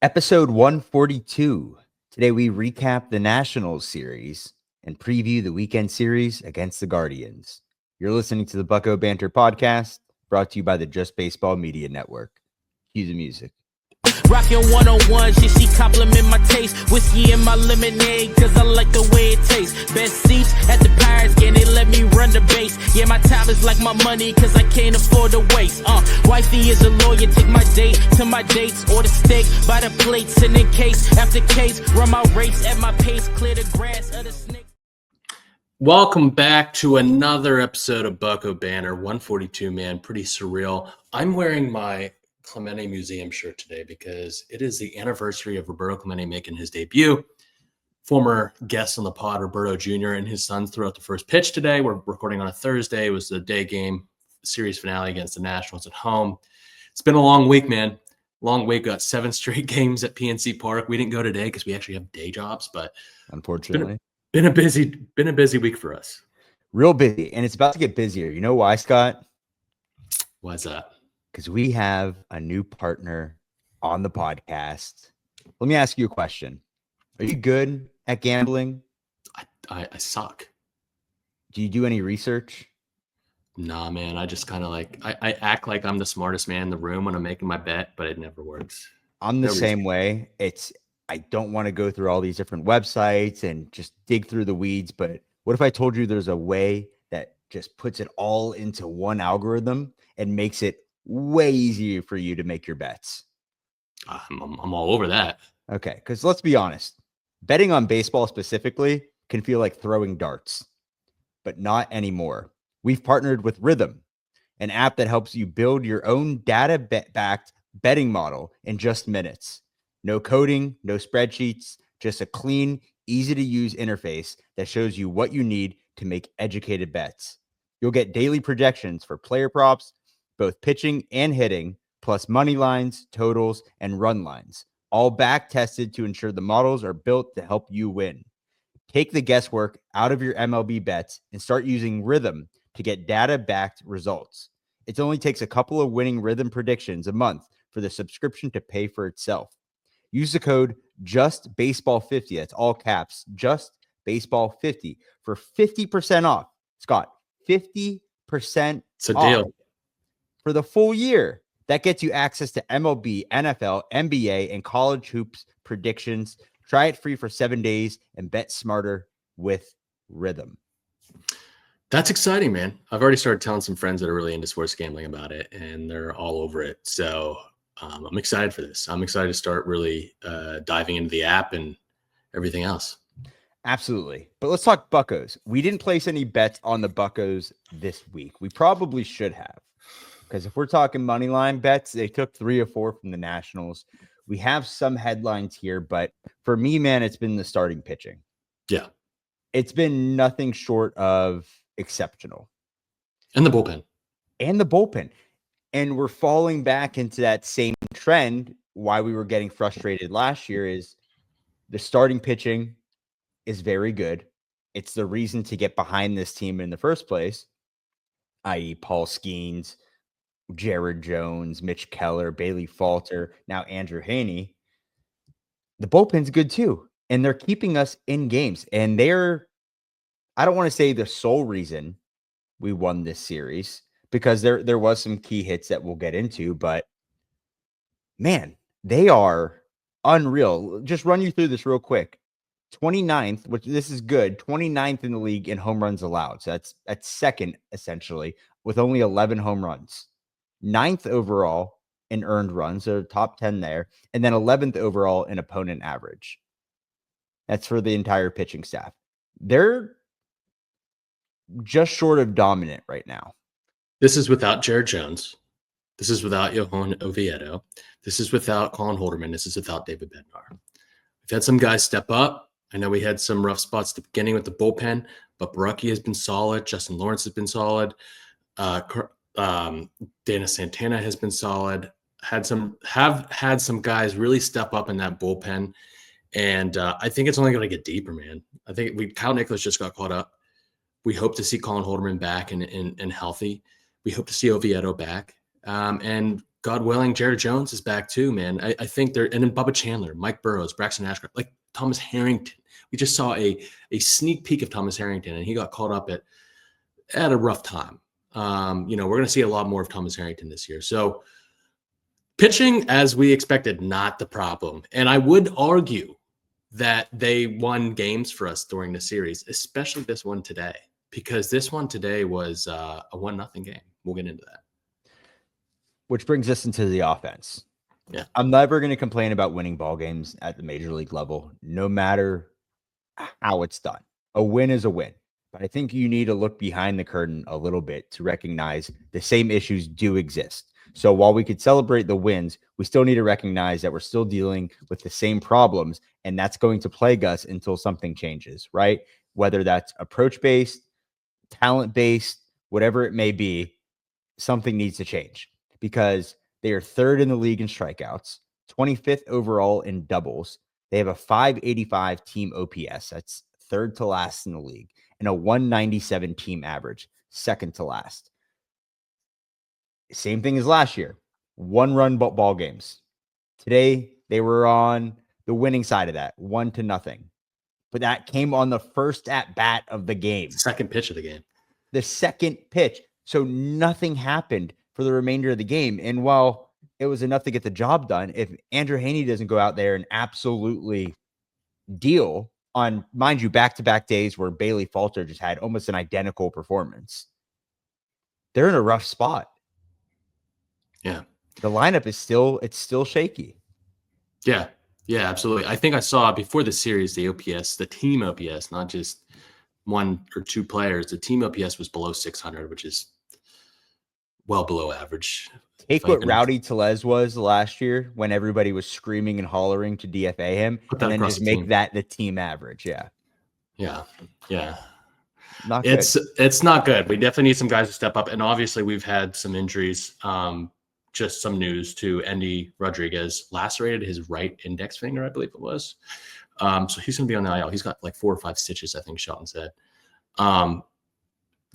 Episode 142. Today we recap the Nationals series and preview the weekend series against the Guardians. You're listening to the Bucko Banter podcast, brought to you by the Just Baseball Media Network. Cue the music. Rockin' 101, she compliment my taste. Whiskey in my lemonade, cause I like the way it tastes. Best seats at the Pirates game, they let me run the base. Yeah, my time is like my money, cause I can't afford to waste. Wifey is a lawyer, take my date to my dates. Order steak by the plate, send in case after case. Run my race at my pace, clear the grass of the snake. Welcome back to another episode of Bucko Banner 142, man. Pretty surreal. I'm wearing my Clemente Museum shirt today because it is the anniversary of Roberto Clemente making his debut. Former guest on the pod, Roberto Jr. and his sons threw out the first pitch today. We're recording on a Thursday. It was the day game series finale against the Nationals at home. It's been a long week, man. Long week. Got 7 straight games at PNC Park. We didn't go today because we actually have day jobs, but Unfortunately, been a busy week for us. real busy, and it's about to get busier. You know why, Scott? Why is that? Because we have a new partner on the podcast. Let me ask you a question. Are you good at gambling? I suck. Do you do any research? Nah, man. I just kind of I act like I'm the smartest man in the room when I'm making my bet, but it never works. I'm the same way. I don't want to go through all these different websites and just dig through the weeds. But what if I told you there's a way that just puts it all into one algorithm and makes it way easier for you to make your bets? I'm all over that. Okay, because let's be honest. Betting on baseball specifically can feel like throwing darts, but not anymore. We've partnered with Rhythm, an app that helps you build your own data-backed betting model in just minutes. No coding, no spreadsheets, just a clean, easy-to-use interface that shows you what you need to make educated bets. You'll get daily projections for player props, both pitching and hitting, plus money lines, totals, and run lines, all back-tested to ensure the models are built to help you win. Take the guesswork out of your MLB bets and start using Rhythm to get data-backed results. It only takes a couple of winning Rhythm predictions a month for the subscription to pay for itself. Use the code JUSTBASEBALL50, that's all caps, JUSTBASEBALL50 for 50% off. Scott, 50% It's a off deal. for the full year. That gets you access to MLB, NFL, NBA, and college hoops predictions. Try it free for 7 days and bet smarter with Rhythm. That's exciting, man. I've already started telling some friends that are really into sports gambling about it, and they're all over it. So I'm excited for this. I'm excited to start really diving into the app and everything else. Absolutely. But let's talk Buccos. We didn't place any bets on the Buccos this week. We probably should have. Because if we're talking money line bets, they took 3 or 4 from the Nationals. We have some headlines here, but for me, man, it's been the starting pitching. Yeah. It's been nothing short of exceptional. And the bullpen. And we're falling back into that same trend. Why we were getting frustrated last year is the starting pitching is very good. It's the reason to get behind this team in the first place, i.e. Paul Skeens, Jared Jones, Mitch Keller, Bailey Falter, now Andrew Haney. The bullpen's good too. And they're keeping us in games. And I don't want to say the sole reason we won this series, because there was some key hits that we'll get into, but man, they are unreal. Just run you through this real quick. 29th, which this is good, 29th in the league in home runs allowed. So that's second, essentially, with only 11 home runs. 9th overall in earned runs, so top 10 there, and then 11th overall in opponent average. That's for the entire pitching staff. They're just short of dominant right now. This is without Jared Jones. This is without Johan Oviedo. This is without Colin Holderman. This is without David Bednar. We've had some guys step up. I know we had some rough spots at the beginning with the bullpen, but Baraki has been solid. Justin Lawrence has been solid. Dana Santana has been solid. Have had some guys really step up in that bullpen, and I think it's only going to get deeper, man. I think Kyle Nicholas just got caught up. We hope to see Colin Holderman back and healthy. We hope to see Oviedo back. And God willing, Jared Jones is back too, man. I think they're, and then Bubba Chandler, Mike Burrows, Braxton Ashcraft, like Thomas Harrington. We just saw a sneak peek of Thomas Harrington, and he got caught up at a rough time. We're going to see a lot more of Thomas Harrington this year. So pitching, as we expected, not the problem. And I would argue that they won games for us during the series, especially this one today, because this one today was a 1-0 game. We'll get into that. Which brings us into the offense. Yeah. I'm never going to complain about winning ball games at the major league level, no matter how it's done. A win is a win. But I think you need to look behind the curtain a little bit to recognize the same issues do exist. So while we could celebrate the wins, we still need to recognize that we're still dealing with the same problems, and that's going to plague us until something changes, right? Whether that's approach-based, talent-based, whatever it may be, something needs to change because they are third in the league in strikeouts, 25th overall in doubles. They have a 585 team OPS. That's third to last in the league, and a 197 team average, second to last. Same thing as last year, 1-run ball games. Today, they were on the winning side of that, 1-0. But that came on the first at bat of the game. Second pitch of the game. The second pitch. So nothing happened for the remainder of the game. And while it was enough to get the job done, if Andrew Haney doesn't go out there and absolutely deal on, mind you, back-to-back days where Bailey Falter just had almost an identical performance, they're in a rough spot. Yeah. The lineup is still shaky. Yeah. Yeah, absolutely. I think I saw before the series, the OPS, the team OPS, not just one or two players. The team OPS was below 600, which is well below average. Take what Rowdy Tellez was last year when everybody was screaming and hollering to DFA him, and then just make that the team average. Yeah. Yeah. Yeah. It's not good. We definitely need some guys to step up. And obviously we've had some injuries. Just some news to Endy Rodriguez lacerated his right index finger, I believe it was. So he's going to be on the IL. He's got like 4 or 5 stitches, I think Shelton said.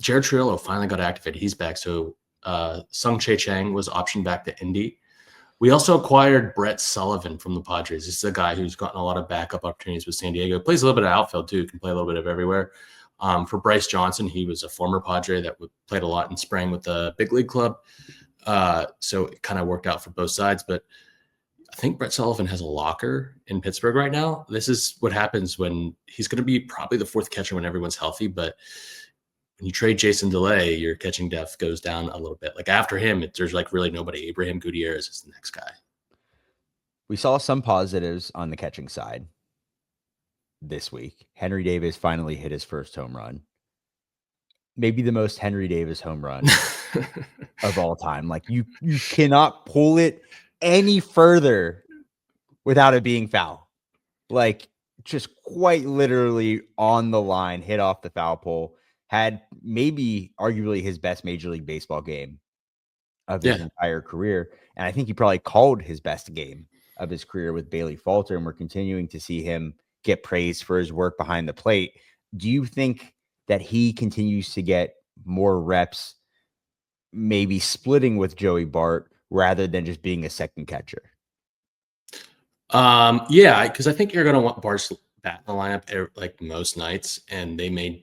Jared Trillo finally got activated. He's back. So Sung Chae Chang was optioned back to Indy. We also acquired Brett Sullivan from the Padres. This is a guy who's gotten a lot of backup opportunities with San Diego. Plays a little bit of outfield too. Can play a little bit of everywhere. For Bryce Johnson, he was a former Padre that played a lot in spring with the big league club. So it kind of worked out for both sides, but I think Brett Sullivan has a locker in Pittsburgh right now. This is what happens when he's going to be probably the 4th catcher when everyone's healthy. But when you trade Jason DeLay, your catching depth goes down a little bit. Like after him, there's like really nobody. Abraham Gutierrez is the next guy. We saw some positives on the catching side this week. Henry Davis finally hit his first home run. Maybe the most Henry Davis home run of all time. Like you cannot pull it any further without it being foul. Like just quite literally on the line, hit off the foul pole. Had maybe arguably his best Major League Baseball game of his entire career. And I think he probably called his best game of his career with Bailey Falter. And we're continuing to see him get praised for his work behind the plate. Do you think that he continues to get more reps, maybe splitting with Joey Bart rather than just being a second catcher? Yeah, because I think you're going to want Bart's bat in the lineup like most nights, and they may,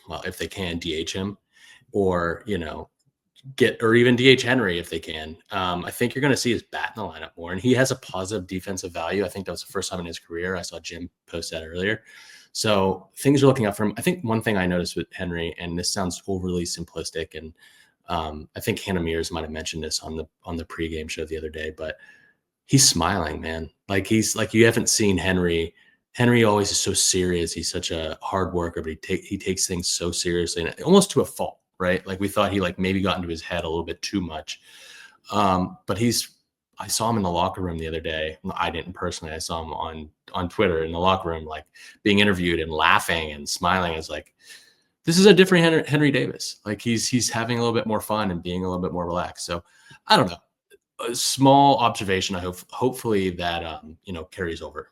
well, if they can, DH him or, or even DH Henry if they can. I think you're going to see his bat in the lineup more, and he has a positive defensive value. I think that was the first time in his career. I saw Jim post that earlier. So things are looking up for him. I think one thing I noticed with Henry, and this sounds overly simplistic, and I think Hannah Mears might have mentioned this on the pregame show the other day, but he's smiling, man. Like he's like, you haven't seen Henry. Henry always is so serious. He's such a hard worker, but he takes things so seriously and almost to a fault, right? Like we thought he like maybe got into his head a little bit too much. But I saw him in the locker room the other day. I didn't personally. I saw him on Twitter in the locker room, like being interviewed and laughing and smiling. It's like, this is a different Henry Davis. Like he's having a little bit more fun and being a little bit more relaxed. So I don't know. A small observation. I hopefully that carries over.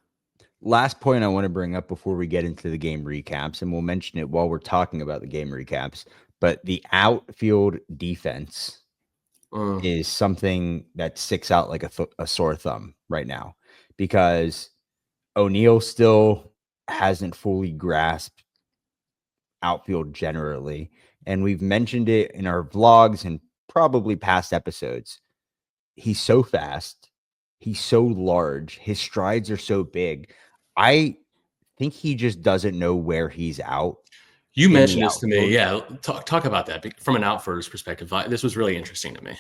Last point I want to bring up before we get into the game recaps, and we'll mention it while we're talking about the game recaps, but the outfield defense is something that sticks out like a sore thumb right now, because O'Neal still hasn't fully grasped outfield generally. And we've mentioned it in our vlogs and probably past episodes. He's so fast. He's so large. His strides are so big. I think he just doesn't know where he's out You in the mentioned this to me. outfield. Yeah. Talk about that from an outfielder's perspective. This was really interesting to me.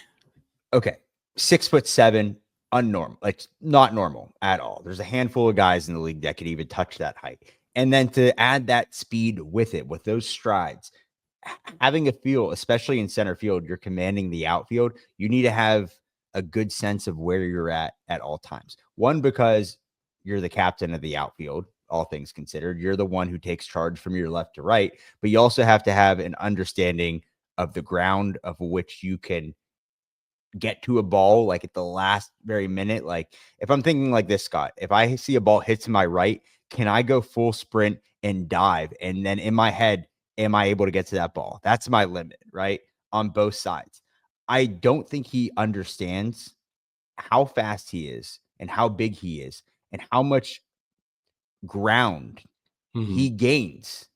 Okay. 6'7", unnormal, like not normal at all. There's a handful of guys in the league that could even touch that height. And then to add that speed with it, with those strides, having a feel, especially in center field, you're commanding the outfield. You need to have a good sense of where you're at all times. One, because you're the captain of the outfield, all things considered. You're the one who takes charge from your left to right, but you also have to have an understanding of the ground of which you can get to a ball like at the last very minute. Like if I'm thinking like this, Scott, if I see a ball hit to my right, can I go full sprint and dive? And then in my head, am I able to get to that ball? That's my limit, right? On both sides. I don't think he understands how fast he is and how big he is and how much ground he gains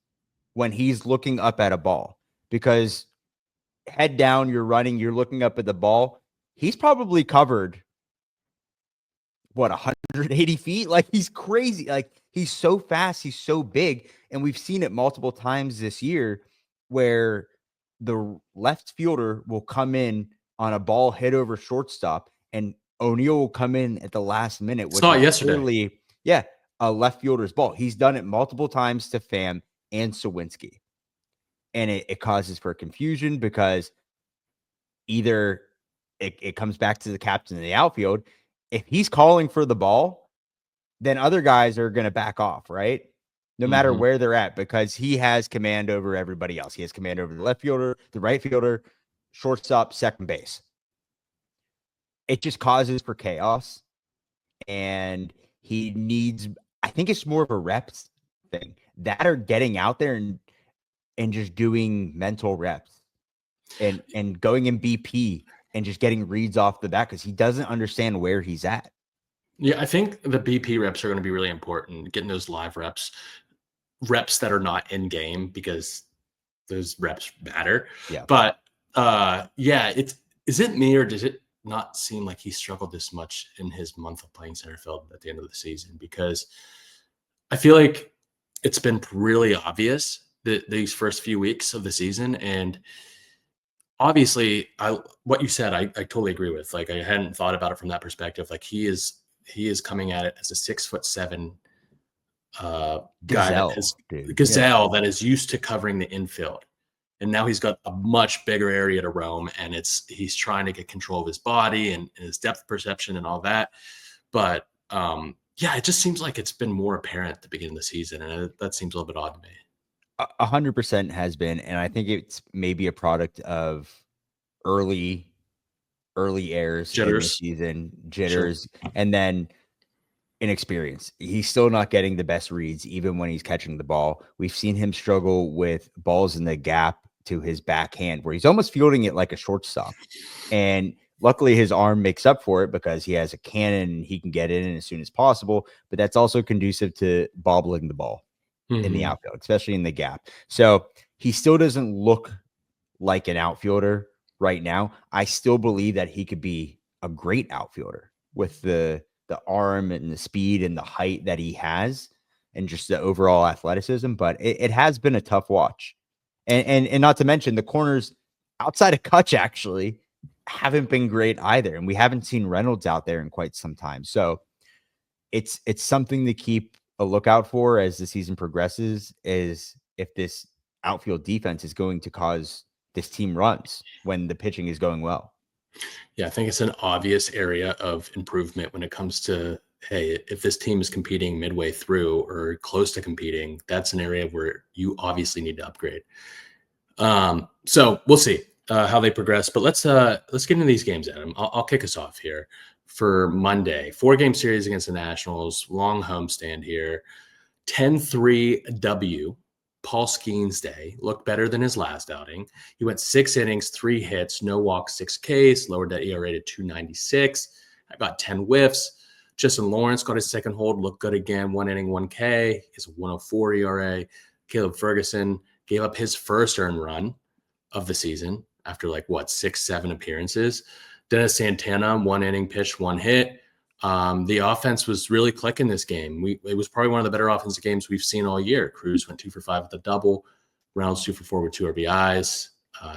when he's looking up at a ball, because head down, you're running, you're looking up at the ball. He's probably covered 180 feet. Like he's crazy. Like he's so fast. He's so big. And we've seen it multiple times this year where the left fielder will come in on a ball hit over shortstop and O'Neal will come in at the last minute, which Saw it is yesterday. clearly, a left fielder's ball. He's done it multiple times to Pham and Sawinski. And it causes for confusion because either it comes back to the captain of the outfield. If he's calling for the ball, then other guys are going to back off, right? No matter where they're at, because he has command over everybody else. He has command over the left fielder, the right fielder, shortstop, second base. It just causes for chaos. And he needs, I think it's more of a reps thing, that are getting out there and just doing mental reps and going in BP and just getting reads off the bat, because he doesn't understand where he's at. Yeah, I think the BP reps are going to be really important, getting those live reps that are not in game, because those reps matter. Yeah. But is it me, or does it not seem like he struggled this much in his month of playing center field at the end of the season? Because I feel like it's been really obvious that these first few weeks of the season, and obviously what you said, I totally agree with. Like I hadn't thought about it from that perspective. Like he is coming at it as a 6'7" guy that is gazelle that is used to covering the infield. And now he's got a much bigger area to roam, and he's trying to get control of his body and his depth perception and all that. But it just seems like it's been more apparent at the beginning of the season, and that seems a little bit odd to me. 100% has been, and I think it's maybe a product of early errors in the season, jitters, and then inexperience. He's still not getting the best reads, even when he's catching the ball. We've seen him struggle with balls in the gap to his backhand, where he's almost fielding it like a shortstop. And luckily, his arm makes up for it because he has a cannon and he can get in as soon as possible. But that's also conducive to bobbling the ball in the outfield, especially in the gap. So he still doesn't look like an outfielder right now. I still believe that he could be a great outfielder with the arm and the speed and the height that he has and just the overall athleticism. But it has been a tough watch. And not to mention the corners outside of Kutch actually haven't been great either. And we haven't seen Reynolds out there in quite some time. So it's something to keep a lookout for as the season progresses, is if this outfield defense is going to cause this team runs when the pitching is going well. Yeah, I think it's an obvious area of improvement when it comes to, hey, if this team is competing midway through or close to competing, that's an area where you obviously need to upgrade. So we'll see how they progress. But let's get into these games, Adam. I'll kick us off here for Monday. 4-game series against the Nationals, long homestand here. 10-3 W Paul Skeens day, looked better than his last outing. He went 6 innings, 3 hits, no walks, 6 Ks, lowered that ERA to 2.96. I got 10 whiffs. Justin Lawrence got his second hold, looked good again, 1 inning, 1 K, his 104 ERA. Caleb Ferguson gave up his first earned run of the season after 6, 7 appearances. Dennis Santana, 1 inning pitched, 1 hit. The offense was really clicking this game. It was probably one of the better offensive games we've seen all year. Cruz went 2 for 5 with a double. Reynolds 2 for 4 with 2 RBIs.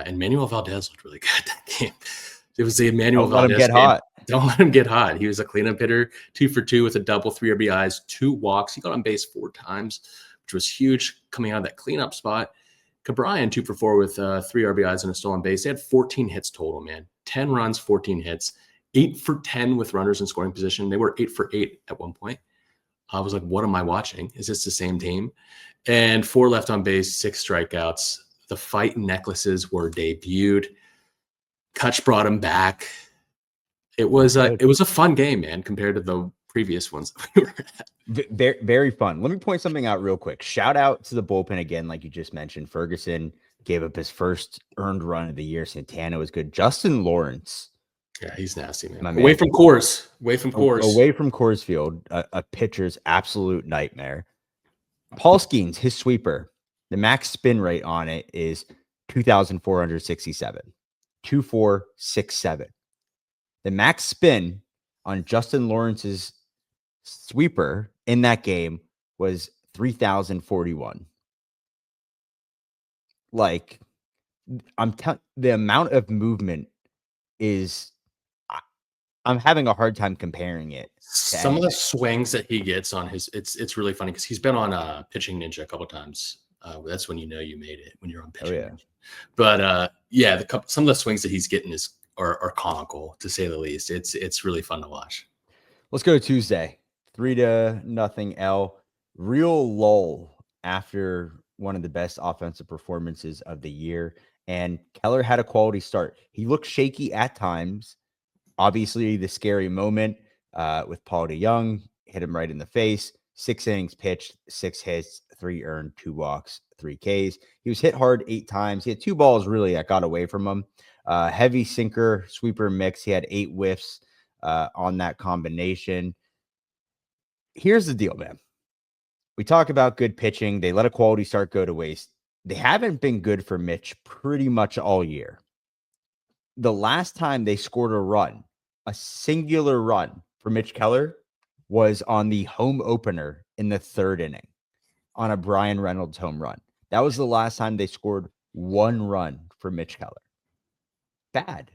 And Manuel Valdez looked really good that game. It was the Emmanuel Don't let him Valdez get game. hot. Don't let him get hot. He was a cleanup hitter, 2 for 2 with a double, 3 RBIs, 2 walks. He got on base 4 times, which was huge coming out of that cleanup spot. Cabrian, 2 for 4 with 3 RBIs and a stolen base. They had 14 hits total, man. 10 runs, 14 hits, 8 for 10 with runners in scoring position. They were 8 for 8 at one point. I was like, what am I watching? Is this the same team? And 4 left on base, 6 strikeouts. The fight necklaces were debuted. Kutch brought him back. It was a fun game, man, compared to the previous ones that we were at. Very, very fun. Let me point something out real quick. Shout out to the bullpen again, like you just mentioned. Ferguson gave up his first earned run of the year. Santana was good. Justin Lawrence. Yeah, he's nasty, man. My Away man. from Coors. Away from Coors. Away from Coors Field, a pitcher's absolute nightmare. Paul Skeens, his sweeper, the max spin rate on it is 2,467. 2,467. The max spin on Justin Lawrence's sweeper in that game was 3,041. Like, the amount of movement is, I'm having a hard time comparing it. Some of the swings that he gets on his, it's really funny because he's been on Pitching Ninja a couple times. That's when you know you made it, when you're on Pitching Ninja. But some of the swings that he's getting are comical, to say the least. It's really fun to watch. Let's go to Tuesday. 3-0 L. Real lull after one of the best offensive performances of the year. And Keller had a quality start. He looked shaky at times. Obviously, the scary moment with Paul DeYoung hit him right in the face. 6 innings pitched, 6 hits, 3 earned, 2 walks, 3 Ks. He was hit hard 8 times. He had 2 balls really that got away from him. Heavy sinker sweeper mix. He had 8 whiffs on that combination. Here's the deal, man. We talk about good pitching. They let a quality start go to waste. They haven't been good for Mitch pretty much all year. The last time they scored a run, a singular run for Mitch Keller, was on the home opener in the 3rd inning on a Brian Reynolds home run. That was the last time they scored 1 run for Mitch Keller. Bad.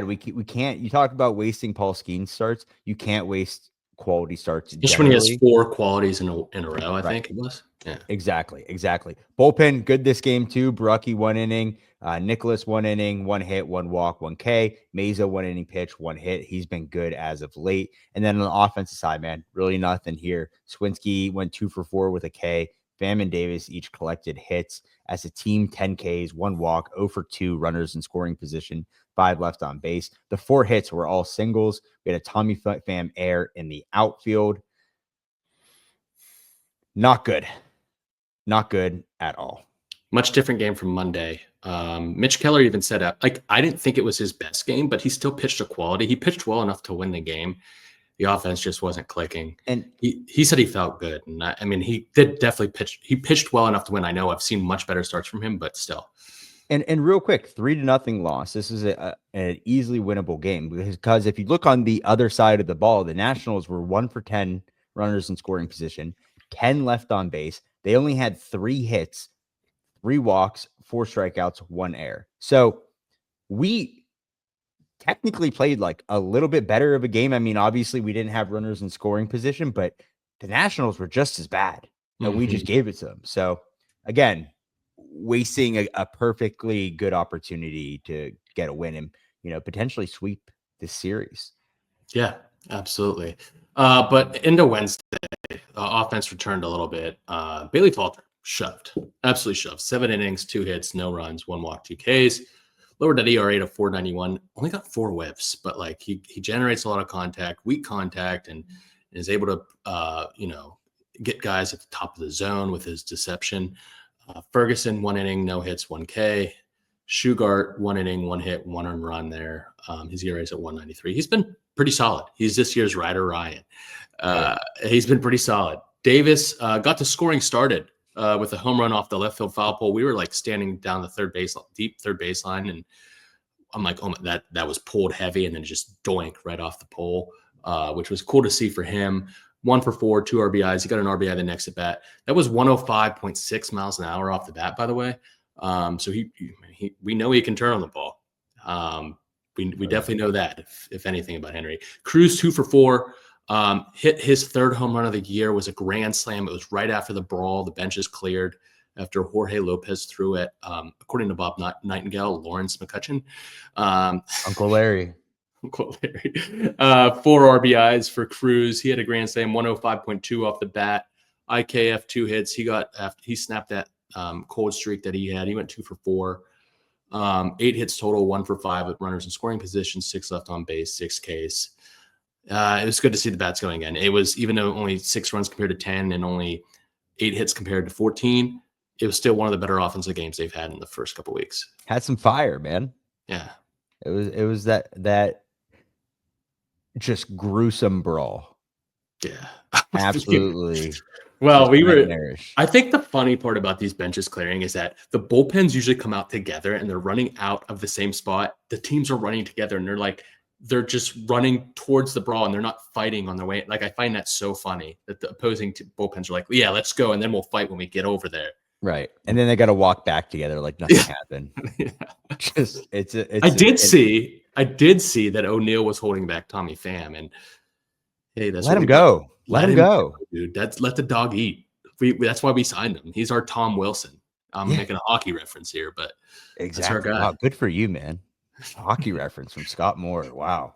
We can't. You talk about wasting Paul Skeens starts. You can't waste quality starts. Just when he has 4 qualities in a row, I think it was. Yeah, exactly. Bullpen good this game too. Barucki 1 inning. Nicholas 1 inning, 1 hit, 1 walk, 1 K. Meza 1 inning pitch, 1 hit. He's been good as of late. And then on the offensive side, man, really nothing here. Swinski went 2 for 4 with a K. Pham and Davis each collected hits. As a team, 10 Ks, 1 walk, 0 for 2 runners in scoring position, 5 left on base. The 4 hits were all singles. We had a Tommy Pham error in the outfield. Not good. Not good at all. Much different game from Monday. Mitch Keller even said, I didn't think it was his best game, but he still pitched a quality. He pitched well enough to win the game. The offense just wasn't clicking. And he said he felt good. And I mean, he did definitely pitch. He pitched well enough to win. I know I've seen much better starts from him, but still. And real quick, 3-0 loss. This is an easily winnable game because if you look on the other side of the ball, the Nationals were 1 for 10 runners in scoring position, 10 left on base. They only had 3 hits, 3 walks, 4 strikeouts, 1 error. So we technically played like a little bit better of a game. I mean, obviously we didn't have runners in scoring position, but the Nationals were just as bad. And we just gave it to them. So again, wasting a perfectly good opportunity to get a win and, potentially sweep this series. Yeah, absolutely. But into Wednesday, the offense returned a little bit. Bailey Falter absolutely shoved. 7 innings, 2 hits, no runs, 1 walk, 2 Ks. Lowered that ERA to 4.91. Only got 4 whiffs, but he generates a lot of contact, weak contact, and is able to get guys at the top of the zone with his deception. Ferguson, 1 inning, no hits, 1K. Shugart, 1 inning, 1 hit, 1 earned run there. His ERA is at 193. He's been pretty solid. He's this year's Ryder Ryan. He's been pretty solid. Davis got the scoring started with a home run off the left field foul pole. We were like standing down the deep third baseline, and I'm like, oh, that was pulled heavy, and then just doink right off the pole, which was cool to see for him. 1 for 4, 2 RBIs. He got an RBI the next at bat. That was 105.6 miles an hour off the bat, by the way. So we know he can turn on the ball. We definitely know that, if anything, about Henry. Cruz, 2 for 4. Hit his 3rd home run of the year, was a grand slam. It was right after the brawl. The bench is cleared after Jorge Lopez threw it. According to Bob Nightingale, Lawrence McCutcheon. Uncle Larry. 4 RBIs for Cruz. He had a grand slam, 105.2 off the bat. IKF 2 hits. He snapped that cold streak that he had. He went 2 for 4. 8 hits total, 1 for 5 with runners in scoring position, 6 left on base, 6 Ks. It was good to see the bats going again. It was, even though only 6 runs compared to 10 and only 8 hits compared to 14, it was still one of the better offensive games they've had in the first couple of weeks. Had some fire, man. Yeah. It was that just gruesome brawl. Yeah. Absolutely. Well, nightmarish. I think the funny part about these benches clearing is that the bullpens usually come out together and they're running out of the same spot. The teams are running together and they're just running towards the brawl and they're not fighting on their way. Like, I find that so funny that the opposing bullpens are like, yeah, let's go. And then we'll fight when we get over there. Right. And then they got to walk back together like nothing happened. Yeah. Just I did see that O'Neill was holding back Tommy Pham, and hey, let him go. Let him go, dude. Let the dog eat. That's why we signed him. He's our Tom Wilson. I'm making a hockey reference here, but exactly. That's our guy. Wow, good for you, man. Hockey reference from Scott Moore. Wow.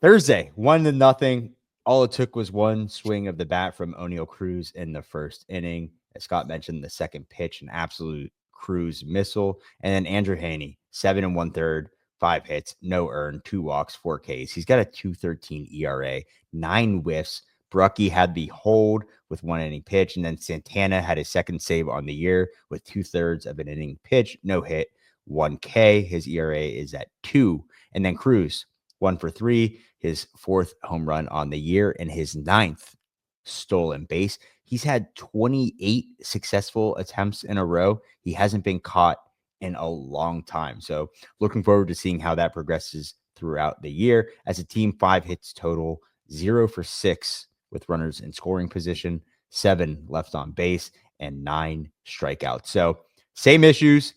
Thursday, 1-0. All it took was one swing of the bat from O'Neill Cruz in the first inning. As Scott mentioned, the second pitch, an absolute Cruz missile. And then Andrew Haney, 7 1/3, 5 hits, no earned, 2 walks, 4 Ks. He's got a 2.13 ERA, 9 whiffs. Brucky had the hold with 1 inning pitch. And then Santana had his second save on the year with 2/3 of an inning pitch, no hit, 1 K. His ERA is at 2. And then Cruz, 1 for 3, his 4th home run on the year and his 9th stolen base. He's had 28 successful attempts in a row. He hasn't been caught in a long time. So looking forward to seeing how that progresses throughout the year. As a team, 5 hits total, 0 for 6 with runners in scoring position, 7 left on base, and 9 strikeouts. So same issues,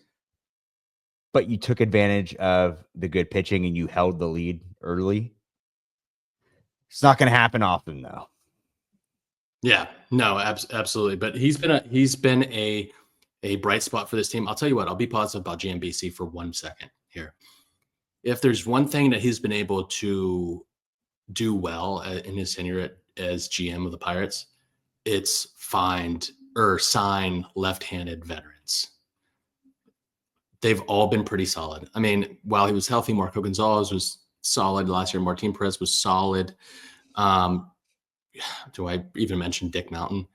but you took advantage of the good pitching and you held the lead early. It's not going to happen often, though. Yeah, no, absolutely. But he's been a bright spot for this team. I'll tell you what, I'll be positive about GMBC for 1 second here. If there's one thing that he's been able to do well in his tenure as GM of the Pirates, it's sign left-handed veterans. They've all been pretty solid. I mean, while he was healthy, Marco Gonzalez was solid last year. Martin Perez was solid. Do I even mention Dick Mountain?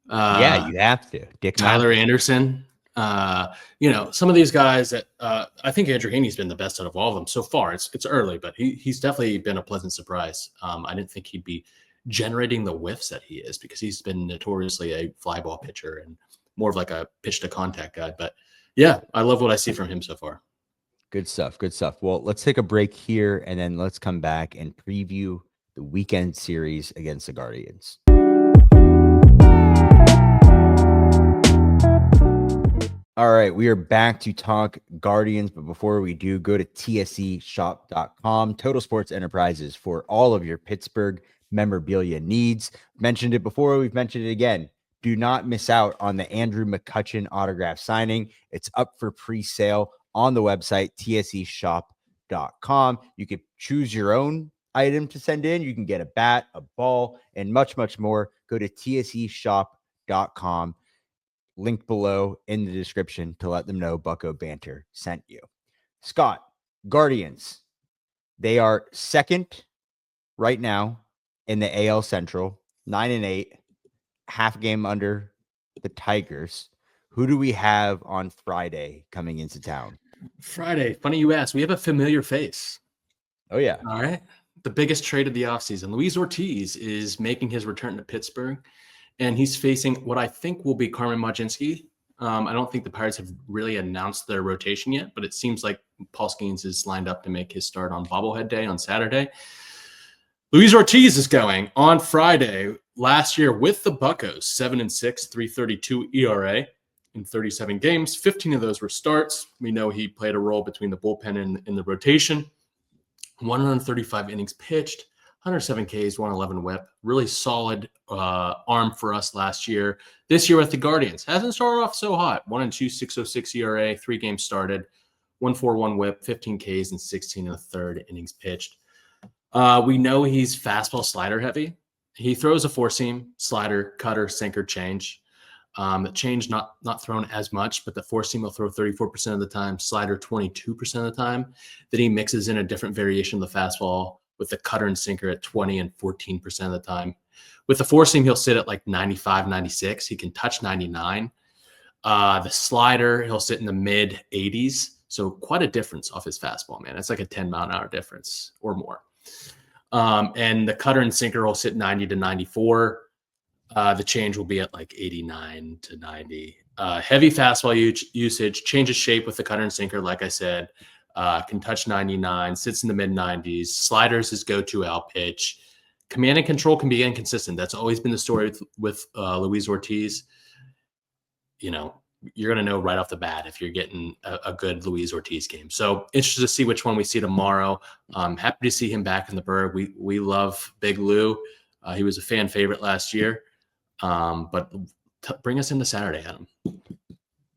Yeah, you have to. Tyler Anderson. Some of these guys that I think Andrew Haney's been the best out of all of them so far. It's early, but he's definitely been a pleasant surprise. I didn't think he'd be generating the whiffs that he is, because he's been notoriously a fly ball pitcher and more of like a pitch to contact guy. But yeah, I love what I see from him so far. Good stuff. Good stuff. Well, let's take a break here and then let's come back and preview the weekend series against the Guardians. All right, we are back to talk Guardians, but before we do, go to tseshop.com, Total Sports Enterprises, for all of your Pittsburgh memorabilia needs. Mentioned it before, we've mentioned it again. Do not miss out on the Andrew McCutcheon autograph signing. It's up for pre-sale on the website, tseshop.com. You can choose your own item to send in. You can get a bat, a ball, and much, much more. Go to tseshop.com. Link below in the description to let them know Bucko Banter sent you. Scott, Guardians, they are second right now in the AL Central, 9-8. half game under the Tigers. Who do we have on Friday coming into town? Friday. Funny you asked. We have a familiar face. Oh, yeah. All right. The biggest trade of the offseason. Luis Ortiz is making his return to Pittsburgh, and he's facing what I think will be Carmen Mlodzinski. I don't think the Pirates have really announced their rotation yet, but it seems like Paul Skeens is lined up to make his start on Bobblehead Day on Saturday. Luis Ortiz is going on Friday. Last year with the Buccos, 7-6, 3.32 ERA in 37 games. 15 of those were starts. We know he played a role between the bullpen and in the rotation. 135 innings pitched, 107 Ks, 111 whip. Really solid arm for us last year. This year with the Guardians, hasn't started off so hot. 1-2, 6.06 ERA, 3 games started, 141 whip, 15 Ks, and 16 in the third innings pitched. We know he's fastball slider heavy. He throws a four seam, slider, cutter, sinker, change. The change not thrown as much, but the four seam will throw 34% of the time, slider 22% of the time. Then he mixes in a different variation of the fastball with the cutter and sinker at 20 and 14% of the time. With the four seam, he'll sit at like 95, 96. He can touch 99. The slider, he'll sit in the mid 80s. So quite a difference off his fastball, man. It's like a 10-mile-an-hour difference or more. And the cutter and sinker will sit 90 to 94. The change will be at like 89 to 90. Heavy fastball usage, changes shape with the cutter and sinker, like I said, can touch 99, sits in the mid-90s. Sliders his go-to out pitch. Command and control can be inconsistent. That's always been the story with Luis Ortiz. You know, you're going to know right off the bat if you're getting a good Luis Ortiz game. So interested to see which one we see tomorrow. Happy to see him back in the Berg. We love Big Lou. He was a fan favorite last year. But bring us into Saturday, Adam.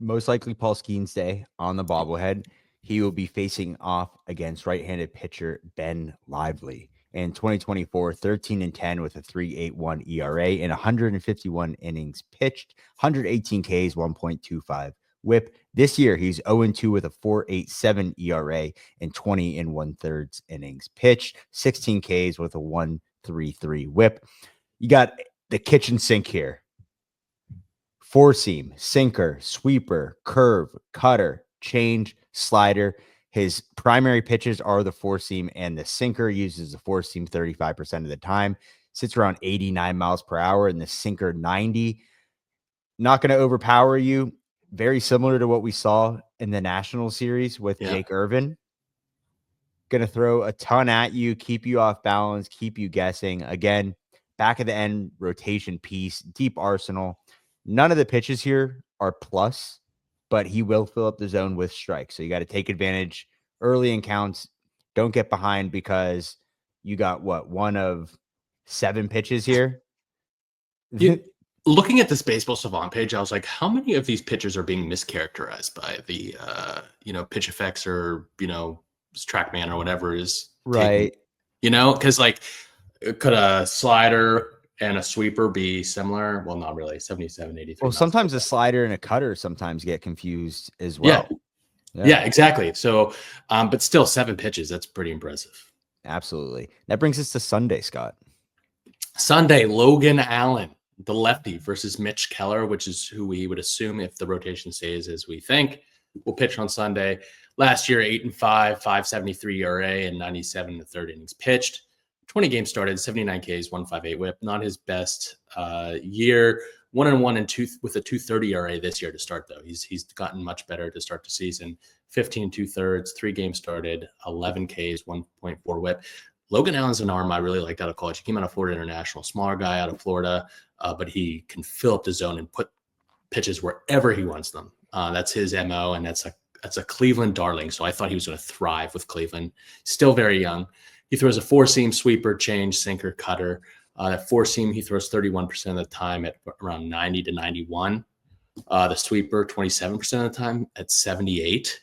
Most likely Paul Skeens Day on the bobblehead. He will be facing off against right-handed pitcher Ben Lively. In 2024, 13-10 with a 3.81 ERA and 151 innings pitched, 118 Ks, 1.25 whip. This year, he's 0-2 with a 4.87 ERA and 20 1/3 innings pitched, 16 Ks with a 1.33 whip. You got the kitchen sink here. Four seam, sinker, sweeper, curve, cutter, change, slider. His primary pitches are the four seam and the sinker. Uses the four seam 35% of the time. Sits around 89 miles per hour and the sinker 90. Not going to overpower you. Very similar to what we saw in the National Series with Jake Irvin. Going to throw a ton at you, keep you off balance, keep you guessing. Again, back of the end rotation piece, deep arsenal. None of the pitches here are plus, but he will fill up the zone with strikes. So you got to take advantage early in counts. Don't get behind because you got one of 7 pitches here. Looking at this Baseball Savant page, I was like, how many of these pitchers are being mischaracterized by the, pitch effects or, TrackMan or whatever is right. Taking, because like could a slider and a sweeper be similar? Well, not really. 77, 83. Well, sometimes a slider and a cutter sometimes get confused as well. Yeah, exactly. So, but still 7 pitches. That's pretty impressive. Absolutely. That brings us to Sunday, Scott. Sunday, Logan Allen, the lefty, versus Mitch Keller, which is who we would assume, if the rotation stays as we think, will pitch on Sunday. Last year, 8-5, 5.73 ERA, and 97 in the third innings pitched. 20 games started, 79 Ks, 1.58 whip. Not his best year. 1-1 and 2 with a 2.30 ERA this year to start, though. He's gotten much better to start the season. 15 2/3, 3 games started, 11 Ks, 1.4 whip. Logan Allen's an arm I really liked out of college. He came out of Florida International, smaller guy out of Florida, but he can fill up the zone and put pitches wherever he wants them. That's his MO, and that's a Cleveland darling. So I thought he was going to thrive with Cleveland. Still very young. He throws a four-seam, sweeper, change, sinker, cutter. That four-seam, he throws 31% of the time at around 90 to 91. The sweeper, 27% of the time at 78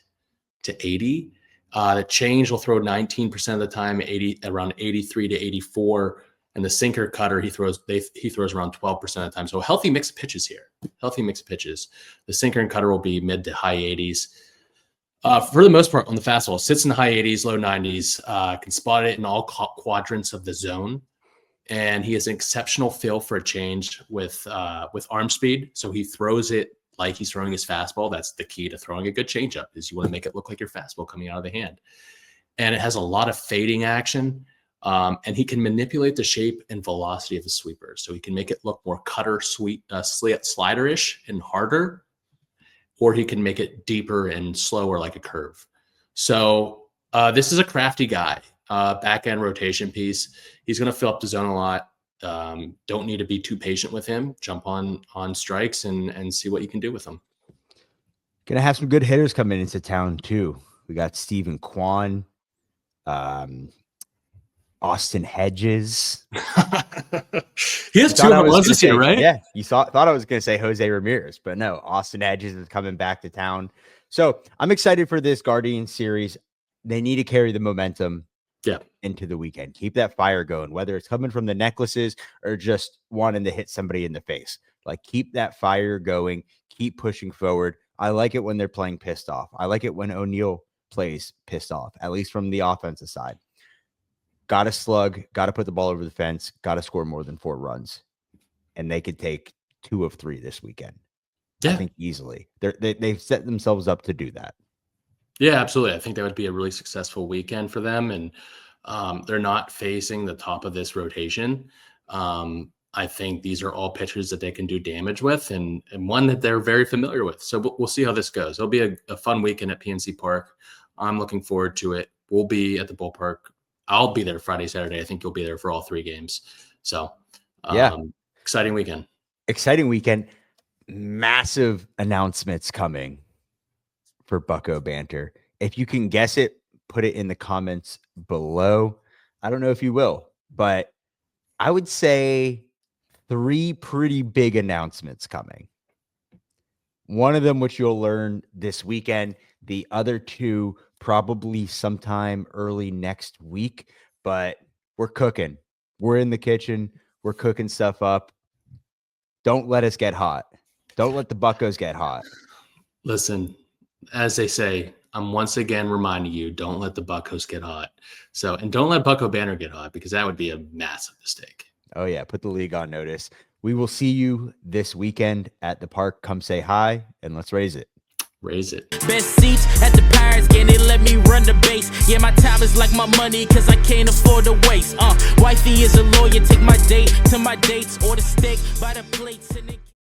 to 80. The change will throw 19% of the time, around 83 to 84. And the sinker cutter, he throws around 12% of the time. So a healthy mix of pitches here. Healthy mix of pitches. The sinker and cutter will be mid to high 80s. For the most part, on the fastball, sits in the high 80s, low 90s, can spot it in all quadrants of the zone. and he has an exceptional feel for a change with arm speed. So he throws it like he's throwing his fastball. That's the key to throwing a good changeup, is you want to make it look like your fastball coming out of the hand. And it has a lot of fading action. And he can manipulate the shape and velocity of the sweeper. So he can make it look more slider-ish and harder, or he can make it deeper and slower like a curve. So this is a crafty guy, back end rotation piece. He's going to fill up the zone a lot. Don't need to be too patient with him. Jump on strikes and see what you can do with him. Gonna have some good hitters coming into town too. We got Stephen Kwan, Austin Hedges. He has 2 home runs this year, right? Yeah, you thought I was going to say Jose Ramirez, but no, Austin Hedges is coming back to town. So I'm excited for this Guardian series. They need to carry the momentum into the weekend. Keep that fire going, whether it's coming from the necklaces or just wanting to hit somebody in the face. Like, keep that fire going. Keep pushing forward. I like it when they're playing pissed off. I like it when O'Neill plays pissed off, at least from the offensive side. Got to slug, got to put the ball over the fence, got to score more than 4 runs. And they could take 2 of 3 this weekend. I think easily. They've set themselves up to do that. Yeah, absolutely. I think that would be a really successful weekend for them. And they're not facing the top of this rotation. I think these are all pitchers that they can do damage with, and one that they're very familiar with. So we'll see how this goes. It'll be a fun weekend at PNC Park. I'm looking forward to it. We'll be at the ballpark. I'll be there Friday, Saturday. I think you'll be there for all 3 games. So exciting weekend. Exciting weekend. Massive announcements coming for Bucko Banter. If you can guess it, put it in the comments below. I don't know if you will, but I would say 3 pretty big announcements coming. One of them, which you'll learn this weekend. The other 2 probably sometime early next week, but we're cooking. We're in the kitchen. We're cooking stuff up. Don't let us get hot. Don't let the Buccos get hot. Listen, as they say, I'm once again reminding you, don't let the Buccos get hot. So, and don't let Bucko Banner get hot, because that would be a massive mistake. Oh yeah, put the league on notice. We will see you this weekend at the park. Come say hi and let's raise it. Raise it. Best seats at the Pirates game, they let me run the base. Yeah, my time is like my money, cause I can't afford to waste. Wifey is a lawyer, take my date to my dates or the steak by the plates. And they